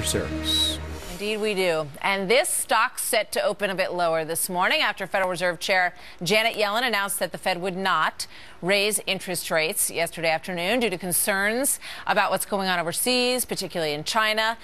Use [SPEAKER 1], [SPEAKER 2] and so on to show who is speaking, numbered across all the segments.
[SPEAKER 1] Service.
[SPEAKER 2] Indeed we do. And this stock set to open a bit lower this morning after Federal Reserve Chair Janet Yellen announced that the Fed would not raise interest rates yesterday afternoon due to concerns about what's going on overseas, particularly in China.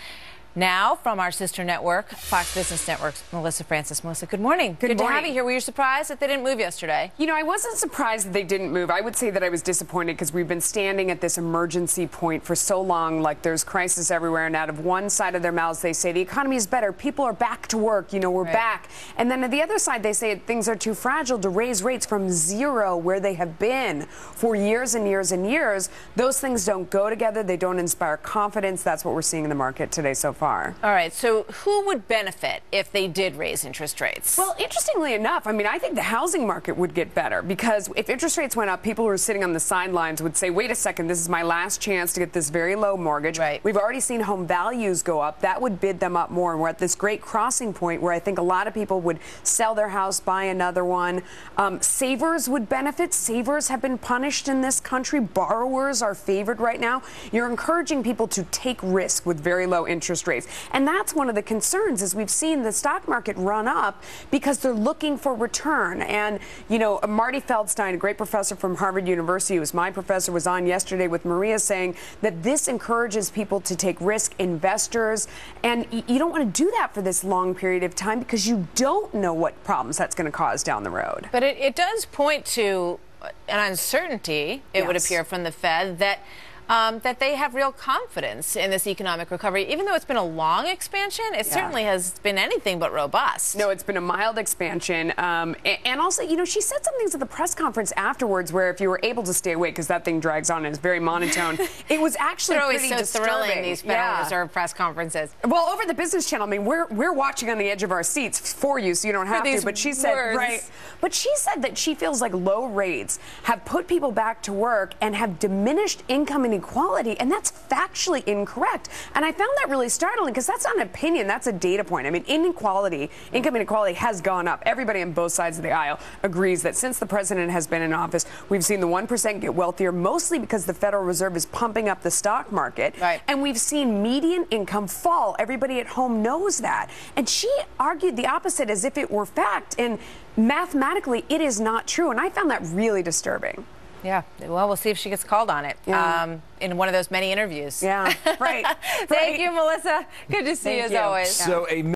[SPEAKER 2] Now, from our sister network, Fox Business Network's Melissa Francis. Melissa, good morning. Good to have you here. Were you surprised that they didn't move yesterday?
[SPEAKER 3] You know, I wasn't surprised that they didn't move. I would say that I was disappointed because we've been standing at this emergency point for so long, like there's crisis everywhere, and out of one side of their mouths they say the economy is better, people are back to work, you know, we're back. And then at the other side they say things are too fragile to raise rates from zero where they have been for years and years and years. Those things don't go together. They don't inspire confidence. That's what we're seeing in the market today so far. All
[SPEAKER 2] right, so who would benefit if they did raise interest rates?
[SPEAKER 3] Well, interestingly enough, I mean, I think the housing market would get better because if interest rates went up, people who are sitting on the sidelines would say, wait a second, this is my last chance to get this very low mortgage.
[SPEAKER 2] Right.
[SPEAKER 3] We've already seen home values go up. That would bid them up more. And we're at this great crossing point where I think a lot of people would sell their house, buy another one. Savers would benefit. Savers have been punished in this country. Borrowers are favored right now. You're encouraging people to take risk with very low interest rates. And that's one of the concerns is we've seen the stock market run up because they're looking for return. And, you know, Marty Feldstein, a great professor from Harvard University, who was my professor, was on yesterday with Maria saying that this encourages people to take risk, investors. And you don't want to do that for this long period of time because you don't know what problems that's going to cause down the road.
[SPEAKER 2] But it does point to an uncertainty, it would appear, from the Fed that they have real confidence in this economic recovery. Even though it's been a long expansion, it certainly has been anything but robust.
[SPEAKER 3] No, it's been a mild expansion. And also, you know, she said some things at the press conference afterwards where if you were able to stay awake, because that thing drags on and is very monotone, it was actually pretty
[SPEAKER 2] so
[SPEAKER 3] disturbing.
[SPEAKER 2] thrilling, these Federal Reserve press conferences.
[SPEAKER 3] Well, over the Business Channel, I mean, we're watching on the edge of our seats for you, so you don't have to. But she said, But she said that she feels like low rates have put people back to work and have diminished income inequality, and that's factually incorrect. And I found that really startling because that's not an opinion, that's a data point. I mean, income inequality has gone up. Everybody on both sides of the aisle agrees that since the president has been in office, we've seen the 1% get wealthier, mostly because the Federal Reserve is pumping up the stock market. And we've seen median income fall. Everybody at home knows that. And she argued the opposite as if it were fact. And mathematically, it is not true. And I found that really disturbing.
[SPEAKER 2] Yeah, well, we'll see if she gets called on it in one of those many interviews.
[SPEAKER 3] Yeah, right.
[SPEAKER 2] Thank you, Melissa. Good to see you as always.
[SPEAKER 1] So